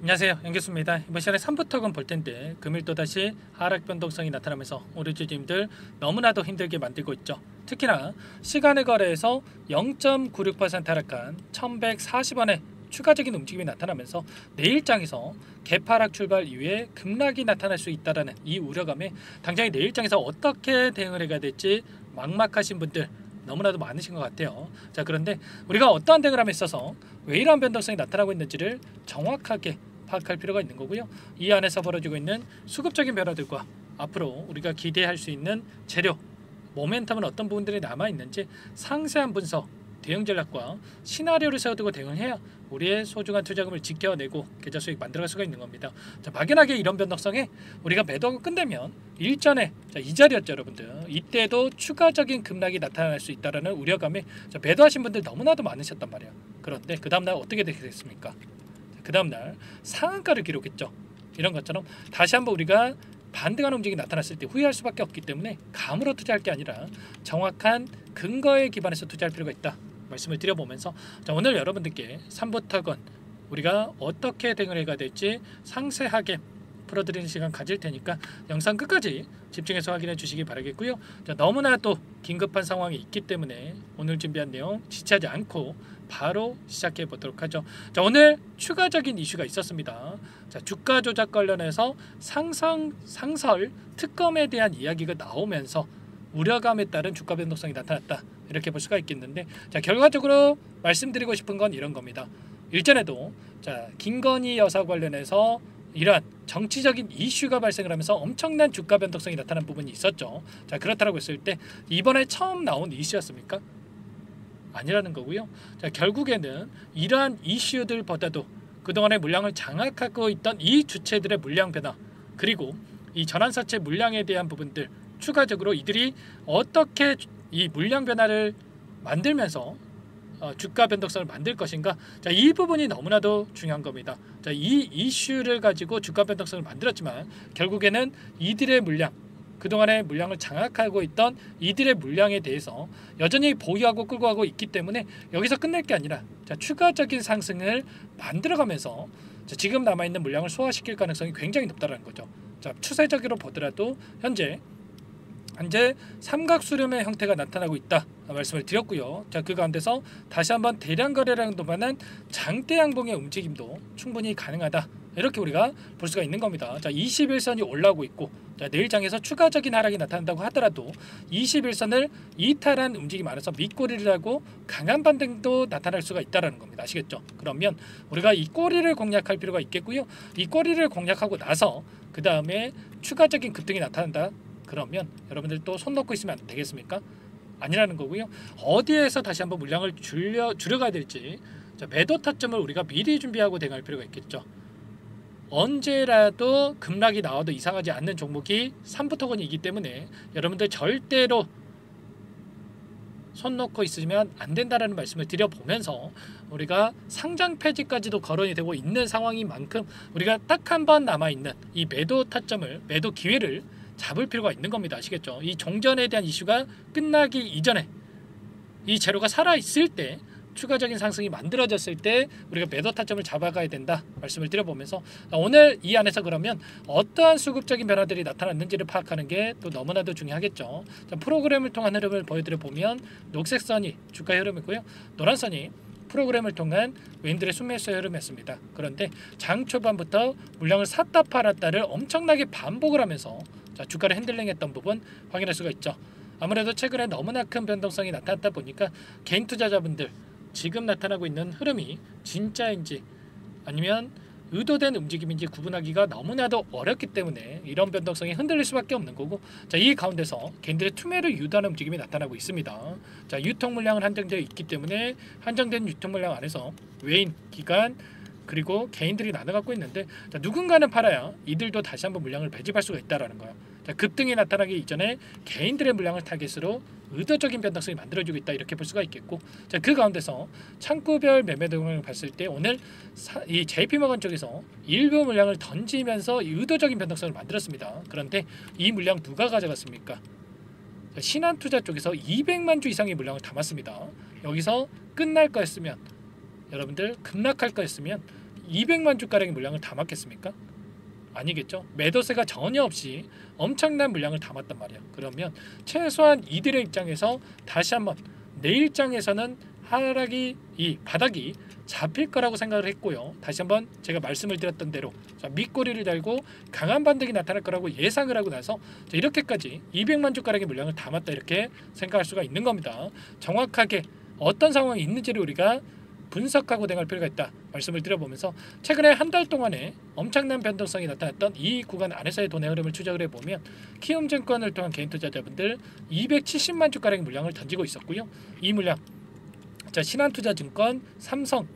안녕하세요, 연기수입니다. 이번 시간에 3부터건 볼 텐데 금일 또다시 하락 변동성이 나타나면서 우리 주주님들 너무나도 힘들게 만들고 있죠. 특히나 시간의 거래에서 0.96% 하락한 1140원의 추가적인 움직임이 나타나면서 내일장에서 개파락 출발 이후에 급락이 나타날 수 있다는 이 우려감에 당장에 내일장에서 어떻게 대응을 해야 될지 막막하신 분들 너무나도 많으신 것 같아요. 자, 그런데 우리가 어떠한 대응을 함에 있어서 왜 이러한 변동성이 나타나고 있는지를 정확하게 파악할 필요가 있는 거고요. 이 안에서 벌어지고 있는 수급적인 변화들과 앞으로 우리가 기대할 수 있는 재료, 모멘텀은 어떤 부분들이 남아있는지 상세한 분석, 대응 전략과 시나리오를 세워두고 대응해야 우리의 소중한 투자금을 지켜내고 계좌 수익 만들어갈 수가 있는 겁니다. 자, 막연하게 이런 변동성에 우리가 매도하고 끝내면 일전에 이 자리였죠, 여러분들. 이때도 추가적인 급락이 나타날 수 있다는 우려감에 매도하신 분들 너무나도 많으셨단 말이에요. 그런데 그 다음날 어떻게 되겠습니까? 그 다음날 상한가를 기록했죠. 이런 것처럼 다시 한번 우리가 반등하는 움직임이 나타났을 때 후회할 수밖에 없기 때문에 감으로 투자할 게 아니라 정확한 근거에 기반해서 투자할 필요가 있다 말씀을 드려보면서, 자, 오늘 여러분들께 3부터건 우리가 어떻게 대응을 해야 될지 상세하게 풀어드리는 시간 가질 테니까 영상 끝까지 집중해서 확인해 주시기 바라겠고요. 자, 너무나 또 긴급한 상황이 있기 때문에 오늘 준비한 내용 지체하지 않고 바로 시작해 보도록 하죠. 자, 오늘 추가적인 이슈가 있었습니다. 자, 주가 조작 관련해서 상설 특검에 대한 이야기가 나오면서 우려감에 따른 주가 변동성이 나타났다, 이렇게 볼 수가 있겠는데, 자, 결과적으로 말씀드리고 싶은 건 이런 겁니다. 일전에도 김건희 여사 관련해서 이러한 정치적인 이슈가 발생을 하면서 엄청난 주가 변동성이 나타난 부분이 있었죠. 자, 그렇다고 했을 때 이번에 처음 나온 이슈였습니까? 아니라는 거고요. 자, 결국에는 이러한 이슈들보다도 그동안의 물량을 장악하고 있던 이 주체들의 물량 변화, 그리고 이 전환사채 물량에 대한 부분들, 추가적으로 이들이 어떻게 이 물량 변화를 만들면서 주가 변동성을 만들 것인가, 자, 이 부분이 너무나도 중요한 겁니다. 자, 이 이슈를 가지고 주가 변동성을 만들었지만 결국에는 이들의 물량, 그동안의 물량을 장악하고 있던 이들의 물량에 대해서 여전히 보유하고 끌고 가고 있기 때문에 여기서 끝낼 게 아니라 추가적인 상승을 만들어가면서 지금 남아있는 물량을 소화시킬 가능성이 굉장히 높다는 거죠. 자, 추세적으로 보더라도 현재 삼각수렴의 형태가 나타나고 있다 말씀을 드렸고요. 자, 그 가운데서 다시 한번 대량 거래량 동안은 장대 양봉의 움직임도 충분히 가능하다, 이렇게 우리가 볼 수가 있는 겁니다. 자, 21선이 올라오고 있고, 자, 내일장에서 추가적인 하락이 나타난다고 하더라도 21선을 이탈한 움직임 안에서 밑꼬리를 하고 강한 반등도 나타날 수가 있다는 겁니다. 아시겠죠? 그러면 우리가 이 꼬리를 공략할 필요가 있겠고요. 이 꼬리를 공략하고 나서 그 다음에 추가적인 급등이 나타난다, 그러면 여러분들 또 손 놓고 있으면 안 되겠습니까? 아니라는 거고요. 어디에서 다시 한번 물량을 줄여가야 될지, 자, 매도 타점을 우리가 미리 준비하고 대응할 필요가 있겠죠. 언제라도 급락이 나와도 이상하지 않는 종목이 3부터건이기 때문에 여러분들 절대로 손 놓고 있으면 안 된다라는 말씀을 드려보면서, 우리가 상장 폐지까지도 거론이 되고 있는 상황인 만큼 우리가 딱 한 번 남아있는 이 매도 타점을, 매도 기회를 잡을 필요가 있는 겁니다. 아시겠죠? 이 종전에 대한 이슈가 끝나기 이전에 이 재료가 살아있을 때, 추가적인 상승이 만들어졌을 때 우리가 매도 타점을 잡아가야 된다 말씀을 드려보면서, 오늘 이 안에서 그러면 어떠한 수급적인 변화들이 나타났는지를 파악하는 게 또 너무나도 중요하겠죠. 자, 프로그램을 통한 흐름을 보여드려 보면 녹색 선이 주가의 흐름이고요, 노란 선이 프로그램을 통한 외인들의 순매수의 흐름이었습니다. 그런데 장 초반부터 물량을 샀다 팔았다를 엄청나게 반복을 하면서 주가를 핸들링했던 부분 확인할 수가 있죠. 아무래도 최근에 너무나 큰 변동성이 나타났다 보니까 개인 투자자분들 지금 나타나고 있는 흐름이 진짜인지 아니면 의도된 움직임인지 구분하기가 너무나도 어렵기 때문에 이런 변동성이 흔들릴 수밖에 없는 거고, 자, 이 가운데서 개인들의 투매를 유도하는 움직임이 나타나고 있습니다. 자, 유통 물량은 한정되어 있기 때문에 한정된 유통 물량 안에서 외인, 기관, 그리고 개인들이 나눠 갖고 있는데, 자, 누군가는 팔아야 이들도 다시 한번 물량을 배집할 수가 있다라는 거예요. 자, 급등이 나타나기 이전에 개인들의 물량을 타겟으로 의도적인 변동성이 만들어지고 있다, 이렇게 볼 수가 있겠고, 자, 그 가운데서 창구별 매매 등을 봤을 때 오늘 이 JP모건 쪽에서 일부 물량을 던지면서 의도적인 변동성을 만들었습니다. 그런데 이 물량 누가 가져갔습니까? 신한투자 쪽에서 200만 주 이상의 물량을 담았습니다. 여기서 끝날 거였으면, 여러분들 급락할 거였으면 200만 주가량의 물량을 담았겠습니까? 아니겠죠. 매도세가 전혀 없이 엄청난 물량을 담았단 말이야. 그러면 최소한 이들의 입장에서 다시 한번 내 입장에서는 하락이 이 바닥이 잡힐 거라고 생각을 했고요. 다시 한번 제가 말씀을 드렸던 대로 밑꼬리를 달고 강한 반등이 나타날 거라고 예상을 하고 나서 이렇게까지 200만 주가량의 물량을 담았다 이렇게 생각할 수가 있는 겁니다. 정확하게 어떤 상황이 있는지를 우리가 분석하고 대응할 필요가 있다 말씀을 드려보면서 최근에 한 달 동안에 엄청난 변동성이 나타났던 이 구간 안에서의 돈의 흐름을 추적을 해보면 키움증권을 통한 개인 투자자분들 270만 주가량의 물량을 던지고 있었고요. 이 물량 신한투자증권, 삼성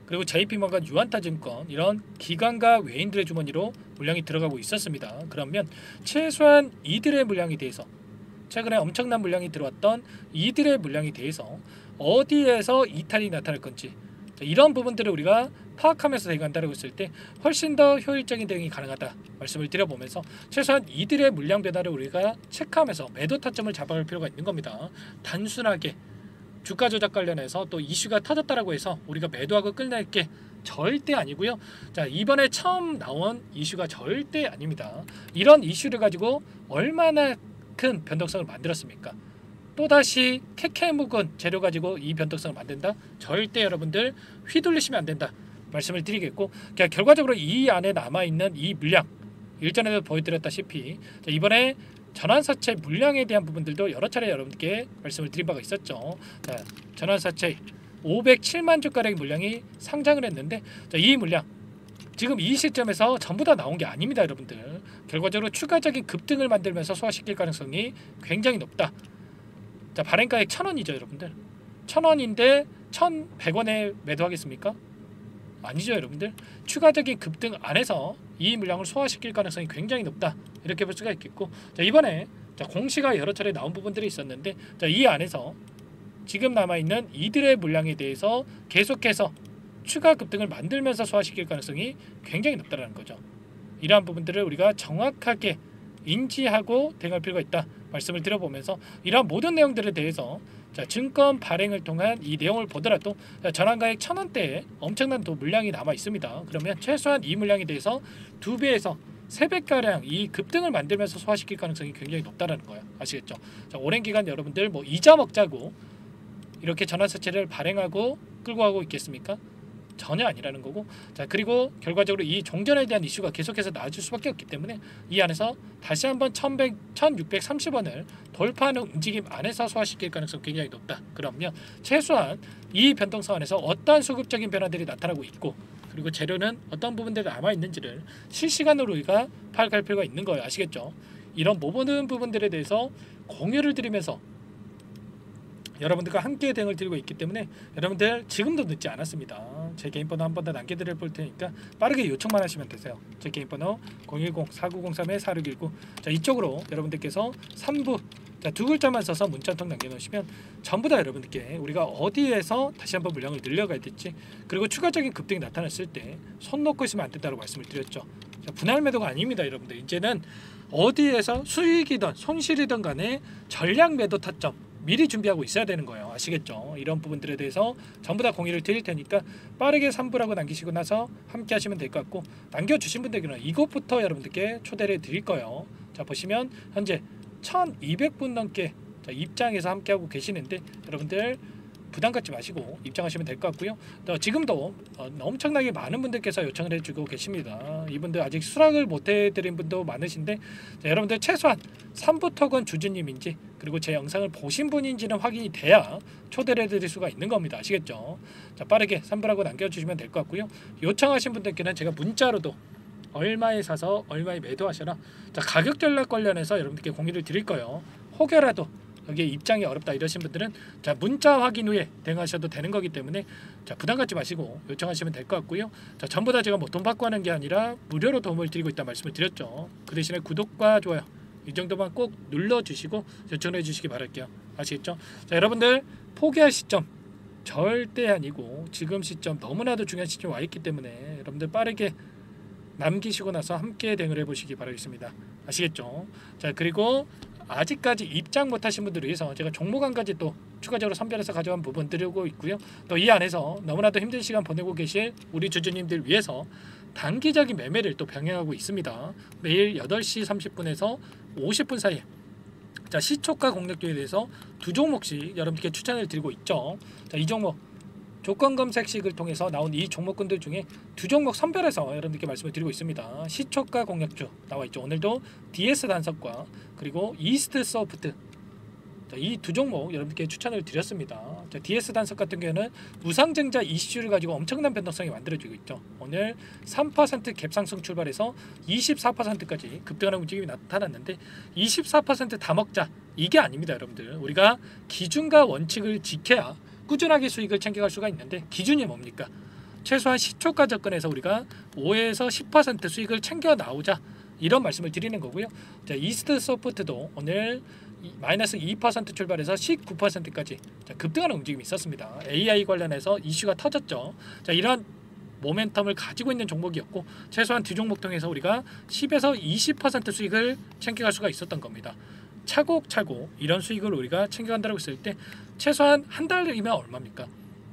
그리고 JP모건, 유안타증권 이런 기관과 외인들의 주머니로 물량이 들어가고 있었습니다. 그러면 최소한 이들의 물량에 대해서 최근에 엄청난 물량이 들어왔던 이들의 물량에 대해서 어디에서 이탈이 나타날 건지 이런 부분들을 우리가 파악하면서 대응한다고 했을 때 훨씬 더 효율적인 대응이 가능하다 말씀을 드려보면서 최소한 이들의 물량 변화를 우리가 체크하면서 매도 타점을 잡아갈 필요가 있는 겁니다. 단순하게 주가 조작 관련해서 또 이슈가 터졌다라고 해서 우리가 매도하고 끝낼 게 절대 아니고요. 자, 이번에 처음 나온 이슈가 절대 아닙니다. 이런 이슈를 가지고 얼마나 큰 변동성을 만들었습니까? 또다시 캐캐 묵은 재료 가지고 이 변동성을 만든다? 절대 여러분들 휘둘리시면 안 된다 말씀을 드리겠고, 결과적으로 이 안에 남아있는 이 물량 일전에도 보여드렸다시피 이번에 전환사채 물량에 대한 부분들도 여러 차례 여러분께 말씀을 드린 바가 있었죠. 자, 전환사채 507만 주가량의 물량이 상장을 했는데 이 물량 지금 이 시점에서 전부 다 나온 게 아닙니다. 여러분들 결과적으로 추가적인 급등을 만들면서 소화시킬 가능성이 굉장히 높다. 자, 발행가액 1,000원이죠 여러분들. 1,000원인데 1,100원에 매도하겠습니까? 아니죠 여러분들. 추가적인 급등 안에서 이 물량을 소화시킬 가능성이 굉장히 높다 이렇게 볼 수가 있겠고, 자, 이번에 공시가 여러 차례 나온 부분들이 있었는데 이 안에서 지금 남아있는 이들의 물량에 대해서 계속해서 추가 급등을 만들면서 소화시킬 가능성이 굉장히 높다는 거죠. 이러한 부분들을 우리가 정확하게 인지하고 대응할 필요가 있다 말씀을 드려보면서 이러한 모든 내용들에 대해서 증권 발행을 통한 이 내용을 보더라도 전환가액 1,000원대에 엄청난 또 물량이 남아 있습니다. 그러면 최소한 이 물량에 대해서 2배에서 3배가량 이 급등을 만들면서 소화시킬 가능성이 굉장히 높다는 거예요. 아시겠죠? 자, 오랜 기간 여러분들 뭐 이자 먹자고 이렇게 전환사채를 발행하고 끌고 가고 있겠습니까? 전혀 아니라는 거고, 자, 그리고 결과적으로 이 종전에 대한 이슈가 계속해서 나아질 수밖에 없기 때문에 이 안에서 다시 한번 1,630원을 돌파하는 움직임 안에서 소화시킬 가능성이 굉장히 높다. 그러면 최소한 이 변동성 안에서 어떠한 수급적인 변화들이 나타나고 있고 그리고 재료는 어떤 부분들이 남아있는지를 실시간으로 우리가 파악할 필요가 있는 거예요. 아시겠죠? 이런 모든 부분들에 대해서 공유를 드리면서 여러분들과 함께 대응을 드리고 있기 때문에 여러분들 지금도 늦지 않았습니다. 제 개인 번호 한 번 더 남겨드릴 볼 테니까 빠르게 요청만 하시면 되세요. 제 개인 번호 010-4903-4619. 자, 이쪽으로 여러분들께서 3부 두 글자만 써서 문자 한 통 남겨놓으시면 전부 다 여러분들께 우리가 어디에서 다시 한번 물량을 늘려가야 될지 그리고 추가적인 급등이 나타났을 때 손 놓고 있으면 안 된다고 말씀을 드렸죠. 자, 분할 매도가 아닙니다. 여러분들 이제는 어디에서 수익이든 손실이든 간에 전략 매도 타점 미리 준비하고 있어야 되는 거예요. 아시겠죠? 이런 부분들에 대해서 전부 다 공유를 드릴 테니까 빠르게 3부라고 남기시고 나서 함께 하시면 될 것 같고, 남겨주신 분들께는 이것부터 여러분들께 초대를 드릴 거예요. 자, 보시면 현재 1,200분 넘게 입장해서 함께하고 계시는데 여러분들 부담 갖지 마시고 입장하시면 될 것 같고요. 또 지금도 엄청나게 많은 분들께서 요청을 해주고 계십니다. 이분들 아직 수락을 못 해드린 분도 많으신데 자, 여러분들 최소한 3부터건 주주님인지 그리고 제 영상을 보신 분인지는 확인이 돼야 초대를 해드릴 수가 있는 겁니다. 아시겠죠? 자, 빠르게 3부라고 남겨주시면 될 것 같고요. 요청하신 분들께는 제가 문자로도 얼마에 사서 얼마에 매도하셔라, 자, 가격 전략 관련해서 여러분들께 공유를 드릴 거예요. 혹여라도 여기에 입장이 어렵다 이러신 분들은 자, 문자 확인 후에 대응하셔도 되는 거기 때문에 자, 부담 갖지 마시고 요청하시면 될 것 같고요. 자, 전부 다 제가 뭐 돈 받고 하는 게 아니라 무료로 도움을 드리고 있다 말씀을 드렸죠. 그 대신에 구독과 좋아요 이 정도만 꼭 눌러주시고 요청해 주시기 바랄게요. 아시겠죠? 자, 여러분들 포기할 시점 절대 아니고 지금 시점 너무나도 중요한 시점에 와 있기 때문에 여러분들 빠르게 남기시고 나서 함께 대응을 해보시기 바라겠습니다. 아시겠죠? 자, 그리고 아직까지 입장 못하신 분들을 위해서 제가 종목 한 가지 또 추가적으로 선별해서 가져온 부분 드리고 있고요. 또 이 안에서 너무나도 힘든 시간 보내고 계실 우리 주주님들 위해서 단기적인 매매를 또 병행하고 있습니다. 매일 8시 30분에서 50분 사이에 자, 시초가 공략주에 대해서 두 종목씩 여러분께 추천을 드리고 있죠. 자, 이 종목 조건 검색식을 통해서 나온 이 종목군들 중에 두 종목 선별해서 여러분들께 말씀을 드리고 있습니다. 시초가 공략주 나와 있죠. 오늘도 DS 단석과 그리고 이스트 소프트 이 두 종목 여러분께 추천을 드렸습니다. 자, DS 단석 같은 경우에는 무상증자 이슈를 가지고 엄청난 변동성이 만들어지고 있죠. 오늘 3% 갭상승 출발해서 24%까지 급등하는 움직임이 나타났는데 24% 다 먹자 이게 아닙니다, 여러분들. 우리가 기준과 원칙을 지켜야 꾸준하게 수익을 챙겨갈 수가 있는데 기준이 뭡니까? 최소한 시초가 접근해서 우리가 5에서 10% 수익을 챙겨 나오자 이런 말씀을 드리는 거고요. 자, 이스트 소프트도 오늘 마이너스 2% 출발해서 19%까지 급등하는 움직임이 있었습니다. AI 관련해서 이슈가 터졌죠. 자, 이런 모멘텀을 가지고 있는 종목이었고 최소한 두 종목 통해서 우리가 10에서 20% 수익을 챙겨갈 수가 있었던 겁니다. 차곡차곡 이런 수익을 우리가 챙겨간다고 했을 때 최소한 한 달이면 얼마입니까?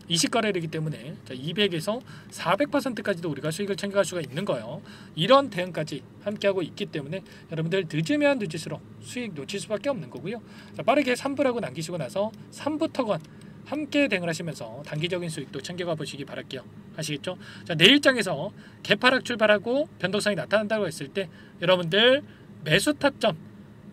20거래이기 때문에 200에서 400%까지도 우리가 수익을 챙겨갈 수가 있는 거예요. 이런 대응까지 함께하고 있기 때문에 여러분들 늦으면 늦을수록 수익 놓칠 수밖에 없는 거고요. 자, 빠르게 3부라고 남기시고 나서 3부터건 함께 대응을 하시면서 단기적인 수익도 챙겨가 보시기 바랄게요. 아시겠죠? 자, 내일장에서 개파락 출발하고 변동성이 나타난다고 했을 때 여러분들 매수 타점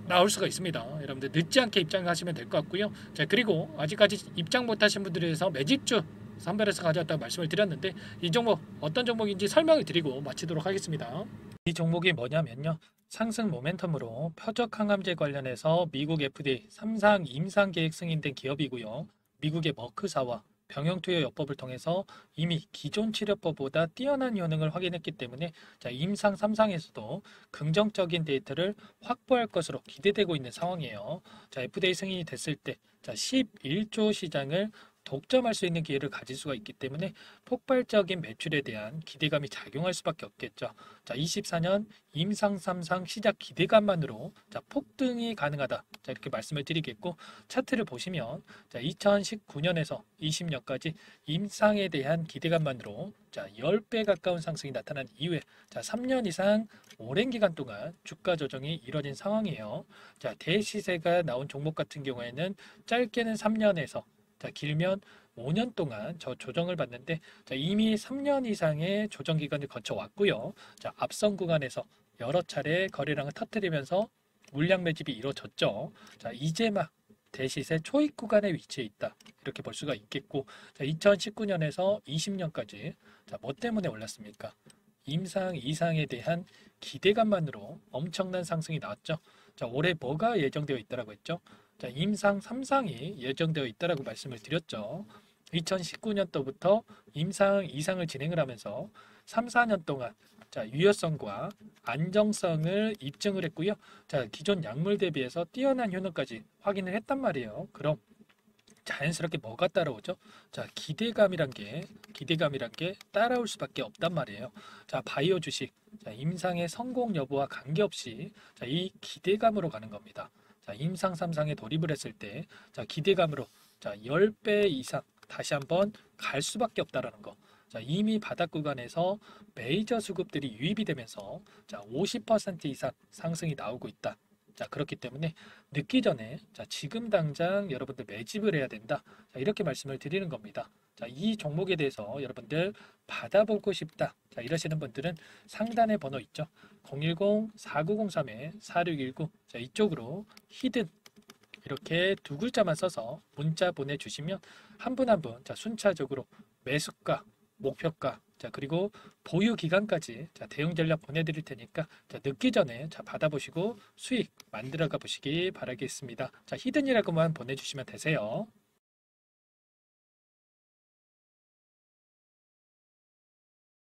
나올 수가 있습니다. 여러분들 늦지 않게 입장하시면 될 것 같고요. 자, 그리고 아직까지 입장 못하신 분들에 대해서 매집주 선별해서 가져왔다고 말씀을 드렸는데 이 종목 어떤 종목인지 설명을 드리고 마치도록 하겠습니다. 이 종목이 뭐냐면요. 상승 모멘텀으로 표적 항암제 관련해서 미국 FDA 3상 임상 계획 승인된 기업이고요. 미국의 머크사와 병용투여 요법을 통해서 이미 기존 치료법보다 뛰어난 효능을 확인했기 때문에 자, 임상 3상에서도 긍정적인 데이터를 확보할 것으로 기대되고 있는 상황이에요. 자, FDA 승인이 됐을 때 자, 11조 시장을 독점할 수 있는 기회를 가질 수가 있기 때문에 폭발적인 매출에 대한 기대감이 작용할 수밖에 없겠죠. 자, 24년 임상 3상 시작 기대감만으로 자, 폭등이 가능하다. 자, 이렇게 말씀을 드리겠고 차트를 보시면 자, 2019년에서 20년까지 임상에 대한 기대감만으로 자, 10배 가까운 상승이 나타난 이후에 자, 3년 이상 오랜 기간 동안 주가 조정이 이뤄진 상황이에요. 자, 대시세가 나온 종목 같은 경우에는 짧게는 3년에서 자, 길면 5년 동안 저 조정을 받는데 자, 이미 3년 이상의 조정 기간을 거쳐 왔고요. 자, 앞선 구간에서 여러 차례 거래량을 터뜨리면서 물량 매집이 이루어졌죠. 자, 이제 막 대시세 초입 구간에 위치해 있다. 이렇게 볼 수가 있겠고 자, 2019년에서 20년까지 자, 뭐 때문에 올랐습니까? 임상 이상에 대한 기대감만으로 엄청난 상승이 나왔죠. 자, 올해 뭐가 예정되어 있다라고 했죠? 자, 임상 3상이 예정되어 있다라고 말씀을 드렸죠. 2019년도부터 임상 2상을 진행을 하면서 3, 4년 동안 자, 유효성과 안정성을 입증을 했고요. 자, 기존 약물 대비해서 뛰어난 효능까지 확인을 했단 말이에요. 그럼 자연스럽게 뭐가 따라오죠? 자, 기대감이란 게 따라올 수밖에 없단 말이에요. 자, 바이오 주식 자, 임상의 성공 여부와 관계없이 자, 이 기대감으로 가는 겁니다. 자, 임상 3상에 돌입을 했을 때 자, 기대감으로 자, 10배 이상 다시 한번 갈 수밖에 없다라는 거. 자, 이미 바닥 구간에서 메이저 수급들이 유입이 되면서 자, 50% 이상 상승이 나오고 있다. 자, 그렇기 때문에 늦기 전에 자, 지금 당장 여러분들 매집을 해야 된다. 자, 이렇게 말씀을 드리는 겁니다. 자, 이 종목에 대해서 여러분들 받아보고 싶다. 자, 이러시는 분들은 상단에 번호 있죠. 010-4903-4619 자, 이쪽으로 히든 이렇게 두 글자만 써서 문자 보내주시면 한 분 한 분 자, 순차적으로 매수가, 목표가 자, 그리고 보유 기간까지 자, 대응 전략 보내드릴 테니까 자, 늦기 전에 자, 받아보시고 수익 만들어가 보시기 바라겠습니다. 자, 히든이라고만 보내주시면 되세요.